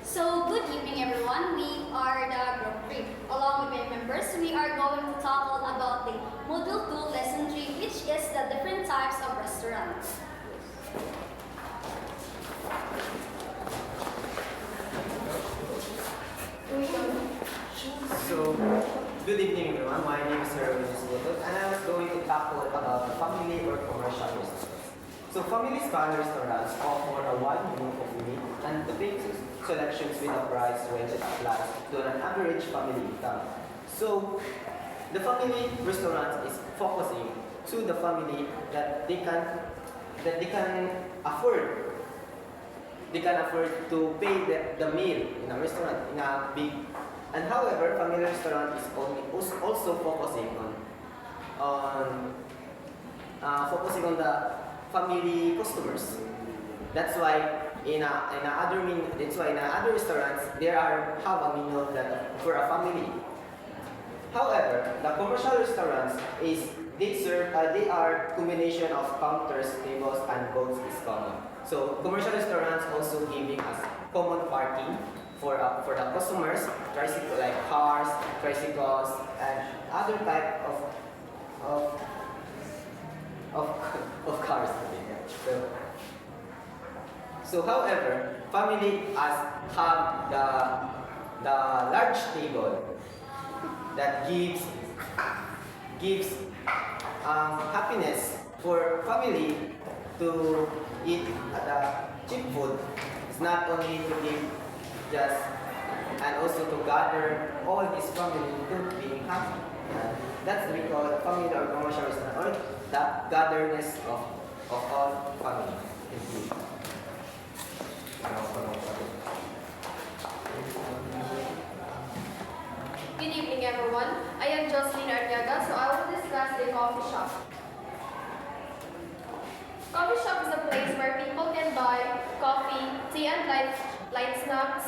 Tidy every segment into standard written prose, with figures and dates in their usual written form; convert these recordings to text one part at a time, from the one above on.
So, good evening everyone. We are the group 3. Along with my members, we are going to talk all about the Module 2 Lesson 3, which is the different types of restaurants. So, good evening everyone. My name is Sir Luto, and I was going to tackle about the family or commercial restaurants. So, family-style restaurants offer a wide range of meat and potato selections with a price range that applies to an average family income. So, the family restaurant is focusing to the family that they can afford. They can afford to pay the meal in a restaurant in a big. And however, family restaurant is also focusing on the family customers. That's why in other restaurants there have a menu that for a family. However, the commercial restaurants they are combination of counters, tables, and boats is common. So commercial restaurants also giving us common parking for the customers, tricycle like cars, tricycles, and other type of of cars. So however, family have the large table that gives happiness for family to eat the cheap food. It's not only to give just and also to gather all this family to being happy. That's what we call the family or commercial restaurant or the gatherness of all family. Good evening, everyone. I am Jocelyn Arteaga, so I will discuss the coffee shop. Coffee shop is a place where people can buy coffee, tea, and light snacks.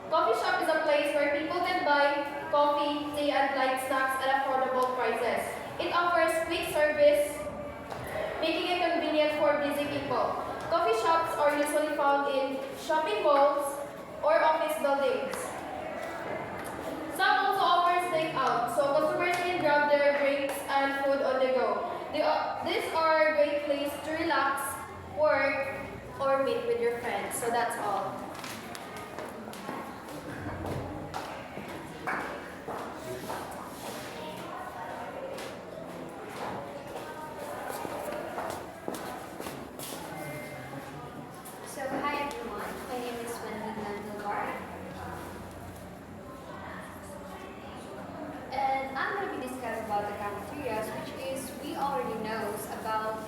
Coffee shop is a place where people can buy coffee, tea, and light snacks at affordable prices. It offers quick service, making it convenient for busy people. Coffee shops are usually found in shopping malls or office buildings. Some also offers takeout, so customers can grab their drinks and food on the go. These are a great place to relax, work, or meet with your friends. So that's all. So, hi everyone. My name is Wendy Landilgar. And I'm going to be discussing about the cafeterias, which is we already knows about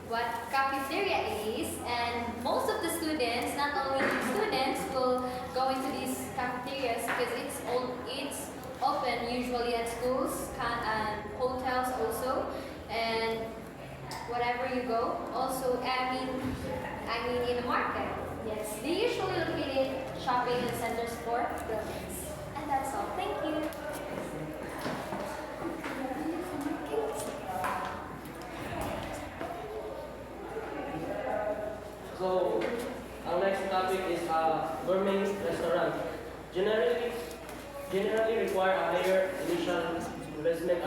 what cafeteria is, and most of the students, not only students, will go into these cafeterias because it's open usually at schools and hotels also, and whatever you go. Also, I mean in the market. Yes, they usually located shopping centers for buildings, and that's all. Thank you. So, our next topic is gourmet restaurant. Generally require a higher initial investment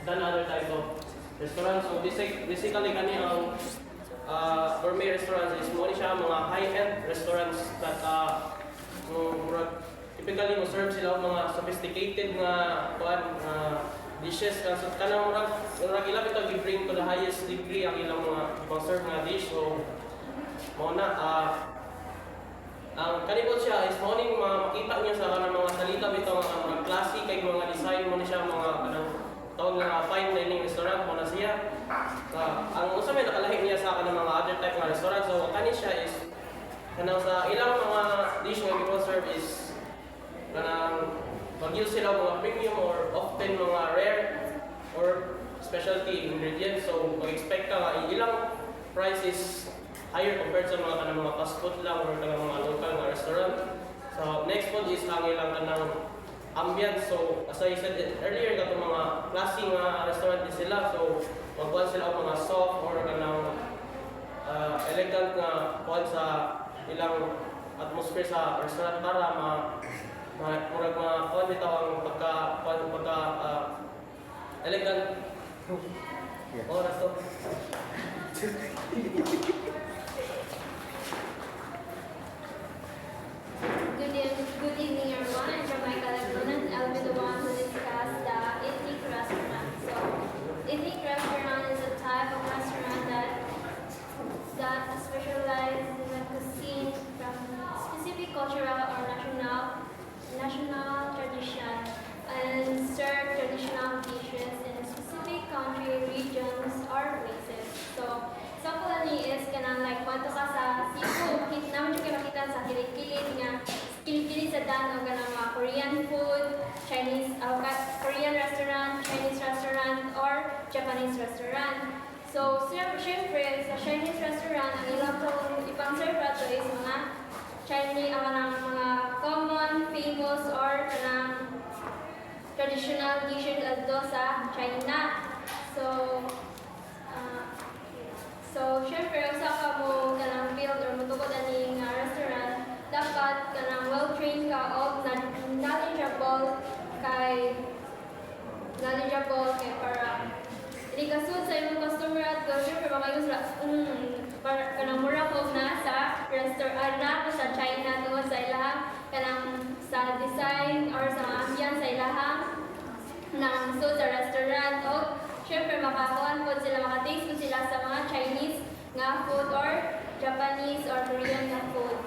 than other type of restaurants. So basically kani ang gourmet restaurants is mo ni siya mga high-end restaurants that typically mo serve sila og mga sophisticated nga dishes so kanang murag ilang ito gi-bring to the highest degree ang ilang mga serve nga dish. So mo na ang kanibot siya is morning makita niya sa kanang mga salita bitaw nga mga classic kay mga design mo ni siya mga kanang tawag nga fine dining restaurant mo na siya. Ang usa may nakalahi niya sa kanang mga other type nga restaurant. So kani siya is kanang sa ilang mga dish nga gi-serve is kanang mag-use sila mga premium or often mga rare or specialty ingredients. So mag-expect ka nga ilang price is higher compared sa mga kanang mga fast food lang or kanang mga local nga restaurant. So next one is ang ilang kanang ambience. So as I said earlier, katong mga classy nga restaurant din sila. So magkuhan sila og mga soft kuan sa ilang atmosphere sa restaurant para murag kuan bitaw ang pagka elegant. Oras to. Good evening, everyone. I'm Jamaica Laguna, and I'll be the one to discuss the ethnic restaurant. So, ethnic restaurant is a type of restaurant that specializes in a cuisine from specific cultural or national tradition and serve traditional dishes in a specific country, regions, or places. So, example ani is kanang like kwanto ka sa seafood, naman yung makita sa kilit-kilit nga kilit-kilit sa dano kanang mga Korean food, Chinese, Korean restaurant, Chinese restaurant, or Japanese restaurant. So, syempre, sa Chinese restaurant, ang ilang ipang-serve ato is mga Chinese, mga common, famous, or kanang traditional dishes ato sa China. So, syempre, usa ka mo kanang field or mutukod ani nga restaurant, dapat kanang well-trained ka o knowledgeable kay para hindi ka suit sa imong customer at go, syempre, makayon sila, para kanang mura ko na sa restaurant na sa China tungod sa ilahang kanang sa design or sa ambience sa ilahang nang suit sa restaurant o syempre makakuan po sila, makataste po sila sa mga Chinese nga food or Japanese or Korean nga food.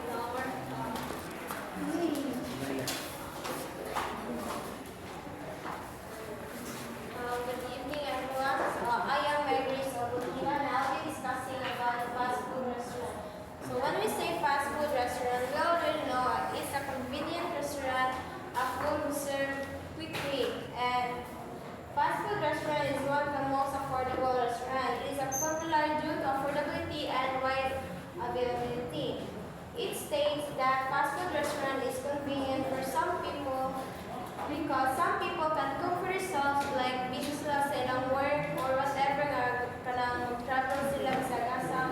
Good evening, everyone. I am Mary Sobutina, and I'll be discussing about the fast food restaurant. So when we say fast food restaurant, we already know it's a convenient restaurant, a food who serve quickly, and fast food restaurant is one of the most affordable restaurants. It is popular due to affordability and wide availability. It states that fast food restaurant is convenient for some people because some people can cook for themselves, like busy sila sa ilang work or whatever nga kanang travel sila sa gasam.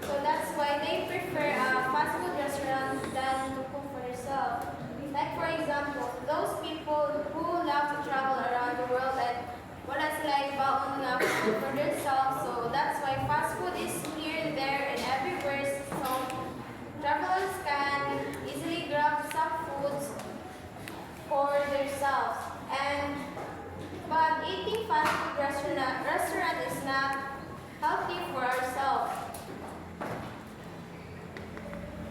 So that's why they prefer a fast food restaurant than to cook for themselves. Like for example, those people who love to travel around the world and wala sila ibaon nga food for themselves. So that's why fast food is here, there, and everywhere. So travelers can easily grab some foods for themselves. But eating fast food restaurant is not healthy for ourselves.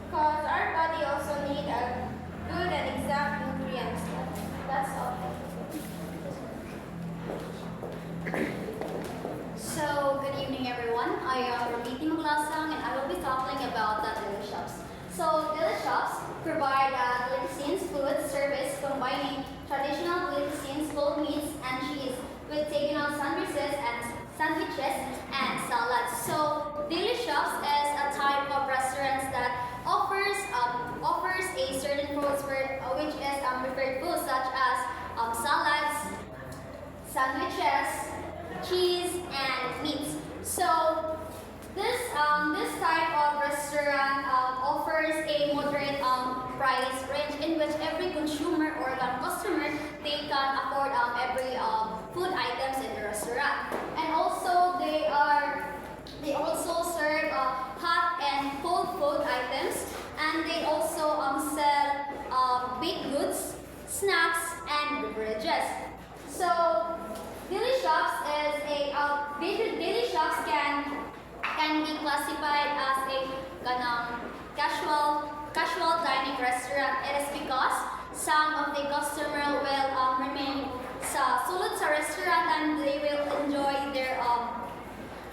Because our body also need a good and exact nutrients. That's all. So, good evening everyone. I am Ramiti Maglasang and I will be talking about the deli shops. So, deli shops provide delicacies food service combining traditional delicacies, full meats and cheese with taken out sandwiches and salads. So, deli shops is a type of restaurants that offers a certain foods which is prepared foods such as salads, sandwiches, cheese, and meats. So this type of restaurant offers a moderate price range in which every consumer or customer they can afford every food items in the restaurant. And also they also serve hot and cold food items, and they also sell baked goods, snacks, and beverages. So deli shops can be classified as a casual dining restaurant. It is because some of the customer will remain sulod sa restaurant and they will enjoy their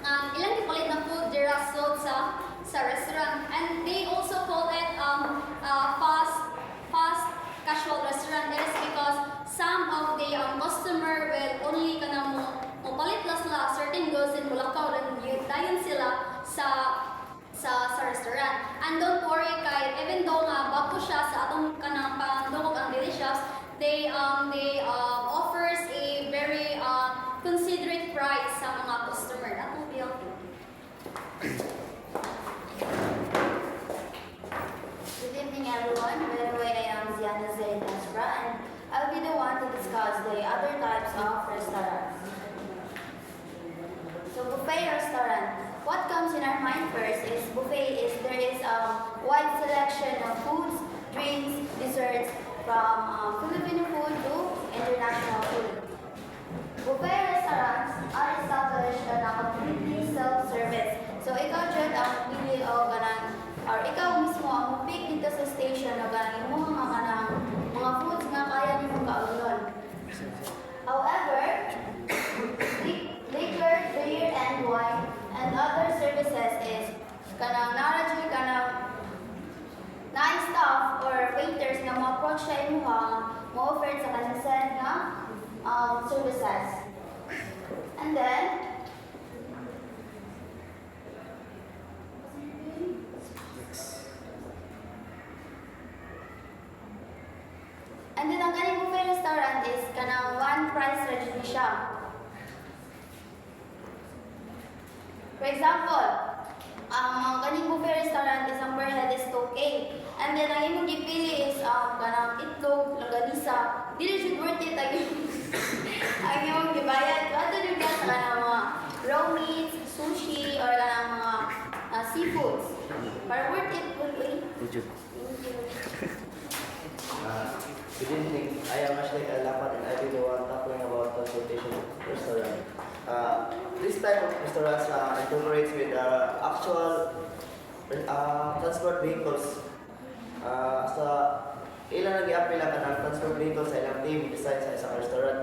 ilang gipalit na food dira sold sa restaurant, and they also call it fast casual restaurant. It is because some of the customer will only mo palit lang sila certain goods in Bulacau and dayon sila sa restaurant. And don't worry kay even though nga bago siya sa atong kanang pandukog ang deli shops, they offers a very considerate price sa mga mind first is buffet is there is a wide selection of foods, drinks, desserts from Filipino food to international food. Buffet restaurants are established na completely self-service. So ikaw dyan ang pili o ganang or ikaw mismo ang pick dito sa station o ganang imo nga kanang mga foods nga kaya nimo kaunon. However, liquor, beer, and wine and other services is kanang narajay kanang na-staff or waiters nga mo-approach sa imo mo-offer sa kanang set nga services. And then, ang kaning buffet restaurant is kanang one price range ni siya. For example, ang kaning buffet restaurant is ang per head is 2K. And then ang imong gipili is kanang itlog, longganisa. Dili jud worth it ang ang imong gibayad. Ato jud ka sa kanang mga raw meats, sushi or kanang mga seafoods. Para worth it kun uy. Thank you. Good evening. I am Ashley Kalapat and I will be the one talking about transportation restaurant. This type of restaurants incorporates with actual transport vehicles. Sa ilang nag-i-apply lang ka ng transport vehicles sa ilang team design sa isang restaurant.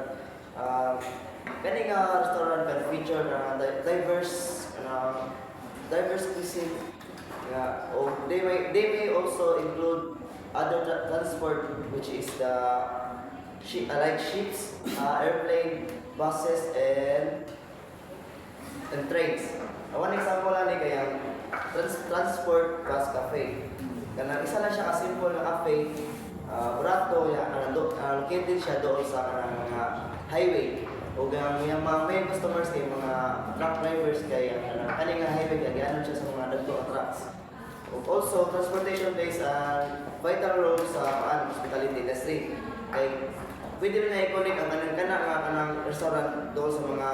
Kani nga restaurant can feature diverse cuisine. They may also include other transport, which is the like ships, airplane, buses, and trains. One example lang ni kaya transport bus cafe. Kanang isa lang siya ka-simple na cafe, barato, located siya doon sa kanang mga highway. O yung mga main customers kay mga truck drivers kaya kaning highway kaya gano'n siya sa mga dagko trucks. Also, transportation plays a vital role sa hospitality industry. Kay pwede rin na-iconic ang kanang restaurant doon sa mga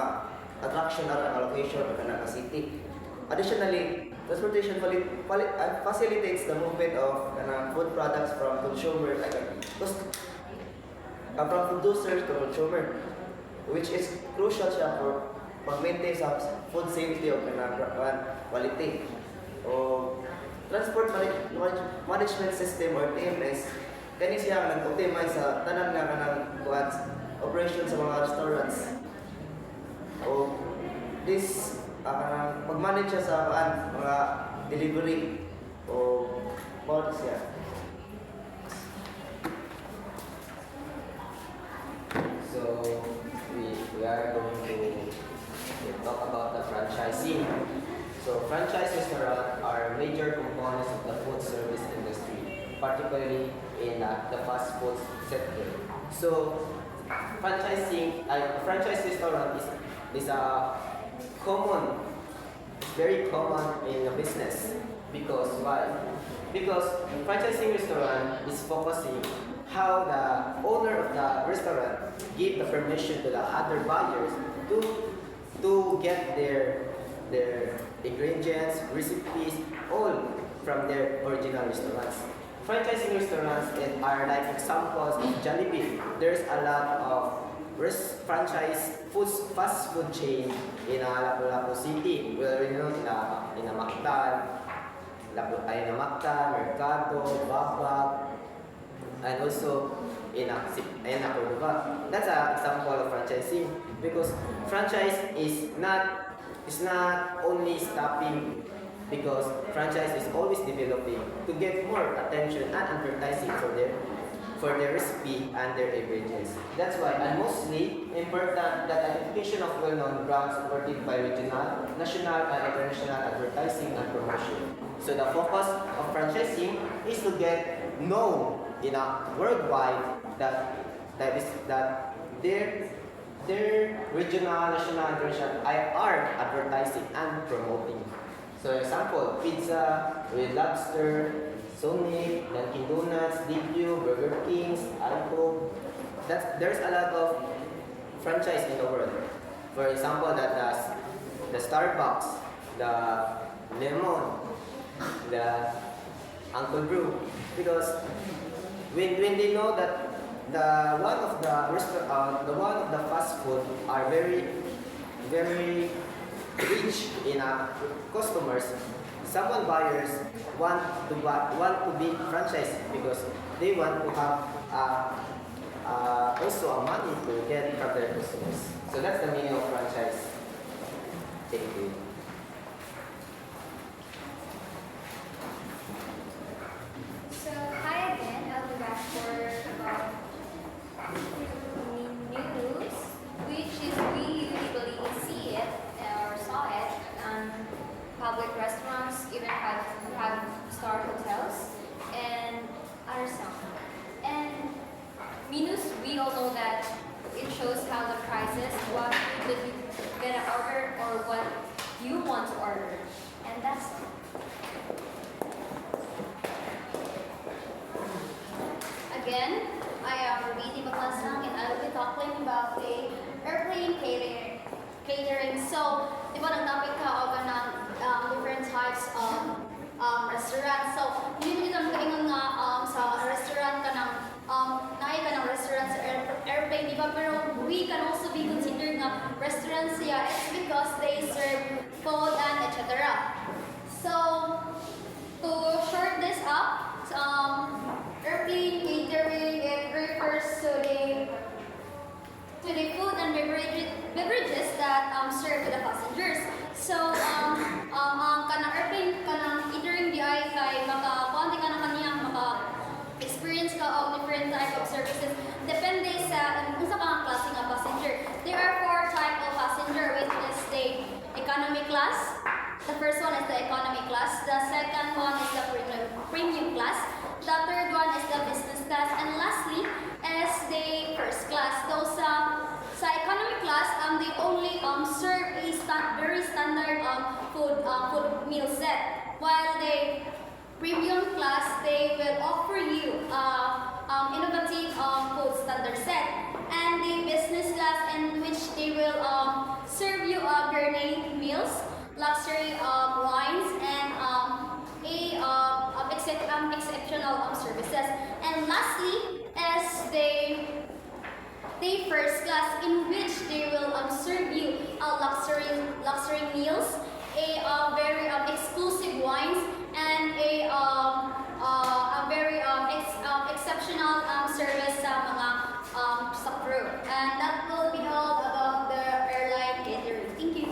attraction na location o kanang city. Additionally, transportation facilitates the movement of food products from consumer, from producers to consumer, which is crucial siya for pag-maintain sa food safety o quality. O transport management system or TMS, kani siya nag-optimize sa tanan nga kanang operation sa mga restaurants. O this pag-manage siya sa mga delivery o about siya. So we are going to talk about the franchising. So franchise restaurants are major components of the food service industry, particularly in the fast food sector. So franchise restaurant is a very common in the business. Because why? Because franchising restaurant is focusing how the owner of the restaurant give the permission to the other buyers to get their ingredients, recipes, all from their original restaurants. Franchising restaurants are like examples of Jollibee. There's a lot of fast food chain in Lapu-Lapu City. We already know in Mactan, Mercado, Babak, and also in Cordova. That's an example of franchising because franchise is not only stopping because franchise is always developing to get more attention and advertising for their recipe and their ingredients. That's why, and mostly important, that identification of well-known brands supported by regional, national, and international advertising and promotion. So the focus of franchising is to get known in a worldwide that their regional, national, and international are advertising and promoting. So example, pizza with lobster, Sonic, Dunkin' Donuts, DQ, Burger Kings, Alco. There's a lot of franchise in the world. For example, that the Starbucks the lemon, the Uncle Brew, because when they know that the one of the fast food are very rich in customers, someone buyers want to be franchise because they want to have also a money to get from their customers. So that's the meaning of franchise. Thank you. So, hi again. I'll be back for about news, which is we usually see it or saw it on public restaurants, even have star hotels, and other some. And menus, we all know that it shows how the prices, what food that you're gonna order or what you want to order, and that's all. Again, I am Ruby Baclasang and I will be talking about the airplane catering. So, di ba nag-topic ka o ka ng different types of restaurants. So, hindi nito kaingon nga sa restaurant ka ng naay ka ng restaurant sa airplane, di ba? Pero we can also be considered nga restaurants siya. It's because they serve food and etc. So, to short this up, airplane catering, it refers to the food and beverages that served to the passengers. So, kanang airplane, kanang catering di ay kay makakuanti ka na kaniyang maka-experience ka of different type of services. Depende sa kung sa mga klase nga passenger. There are 4 type of passenger, which is the economy class. The first one is the economy class. The second one is the premium class. The third one is the business class, and lastly is the first class. Those sa economy class, they only serve a very standard food meal set. While the premium class, they will offer you innovative food standard set. And the business class, in which they will serve you gourmet meals, luxury wines, and exceptional services. And lastly is the first class, in which they will serve you luxury meals, a very exclusive wines, and a very exceptional service sa mga sa crew. And that will be all about the airline catering. Thank you.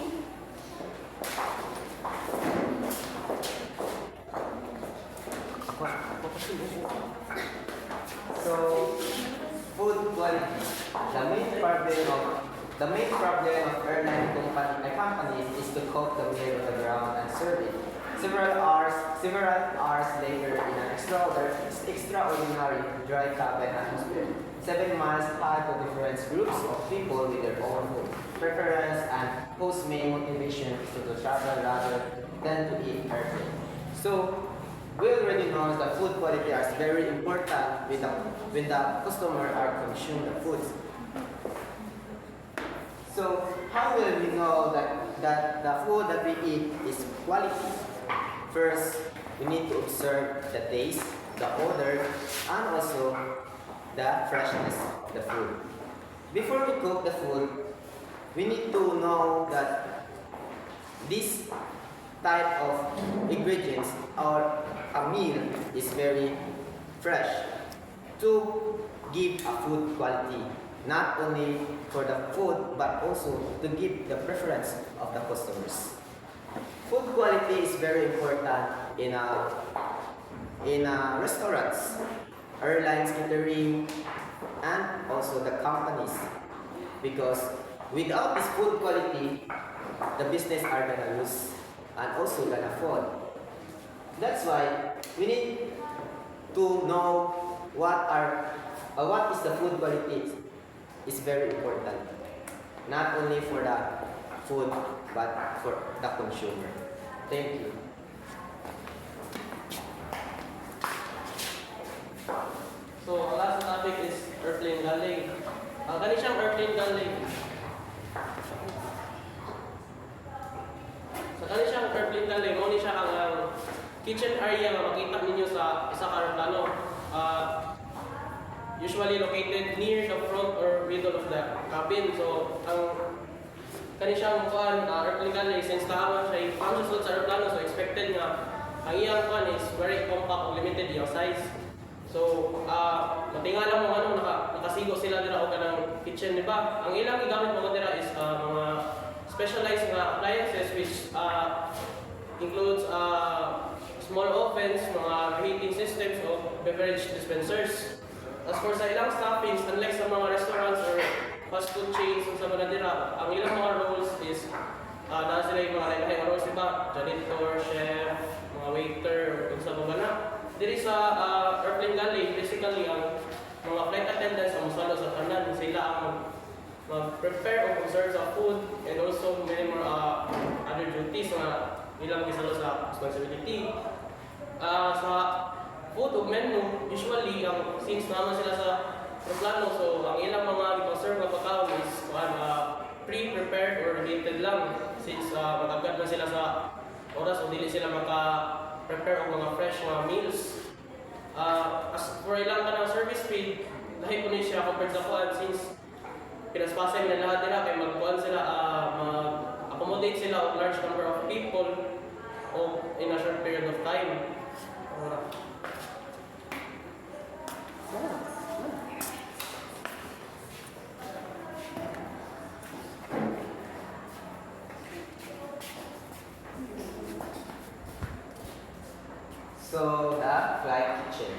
So, food quality. The main problem of airline companies is to cook the meal on the ground and serve it. Several hours later in an extraordinary dry cabin atmosphere. 7 miles high to different groups of people with their own food preference, and whose main motivation is to travel rather than to eat airplane. So, we already know that food quality is very important when the customer are consume the foods. So how will we know that the food that we eat is quality? First, we need to observe the taste, the odor, and also the freshness of the food. Before we cook the food, we need to know that this type of ingredients or a meal is very fresh to give a food quality, not only for the food but also to give the preference of the customers. Food quality is very important in restaurants, airlines, catering, and also the companies, because without this food quality, the business are gonna lose and also gonna fall. That's why we need to know what is the food quality. It's very important, not only for the food but for the consumer. Thank you. So, ang last topic is airplane galing. Kani siyang airplane galing. Sa kani siyang kitchen area nga makita ninyo sa isa ka aeroplano. Usually located near the front or middle of the cabin. So, ang kani siyang kuan airplane galley since kahaman siya function sa aeroplano, so expected nga ang iyang kuan is very compact ug limited yung size. So, matingala mo ano nakasigo sila dira og kanang kitchen, di ba? Ang ilang gigamit mga dira is mga specialized nga appliances which includes small ovens, mga heating systems o beverage dispensers. As for sa ilang staffings, unlike sa mga restaurants or fast food chains sa mga dira, ang ilang mga roles is na sila yung mga lain-lain roles, diba? Janitor, chef, mga waiter, kung sa mga na. Diri sa airplane galley, basically ang mga flight attendants ang musalo sa tanan, sila ang mag-prepare o mag-serve sa food and also many more other duties na ilang gisalo sa responsibility. Sa food o menu, usually since naman sila sa aeroplano, so ang ilang mga ipang-serve na pagkaon is pre-prepared or related lang since magagad na sila sa oras o dili sila maka-prepare o mga fresh mga meals. As for ilang ka ng service speed, dahil po siya compared sa kuan since pinaspasay na lahat nila kay magkuhan sila, mag-accommodate sila of large number of people o in a short period of time. So, the flight kitchen.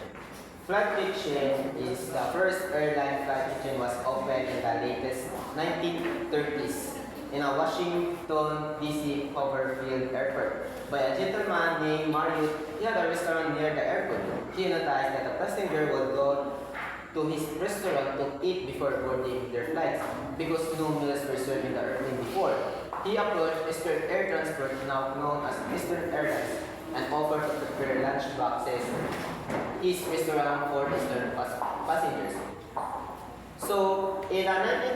Flight kitchen is the first airline flight kitchen was opened in the latest 1930s in a Washington, D.C. Coverfield Airport by a gentleman named Marriott. He had a restaurant near the airport. He noticed that a passenger would go to his restaurant to eat before boarding their flights because no meals were served in the airplane before. He approached Eastern Air Transport, now known as Eastern Airlines, and offered to prepare lunch boxes his restaurant for Eastern passengers. So, in the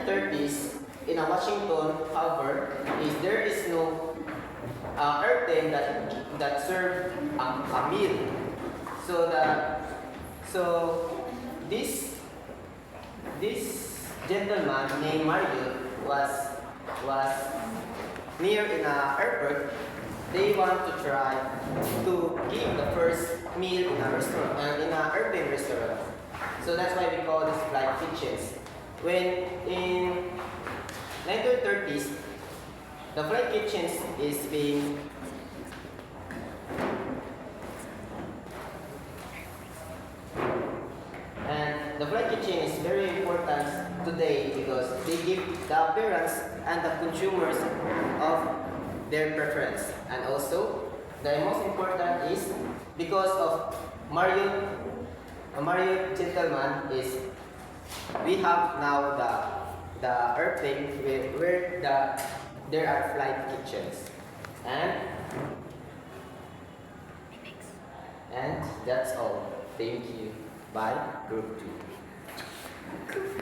1930s, in Washington, however, there is no airplane that served a meal. So this gentleman named Mario was near in an airport. They want to try to give the first meal in a restaurant, in an airplane restaurant. So that's why we call this flight kitchens. When in 1930s, the flight kitchens is being and the flight kitchen is very important today because they give the appearance and the consumers of their preference. And also, the most important is because of Marriott gentleman is we have now the airplane where there are flight kitchens and that's all. Thank you. Bye. Group 2.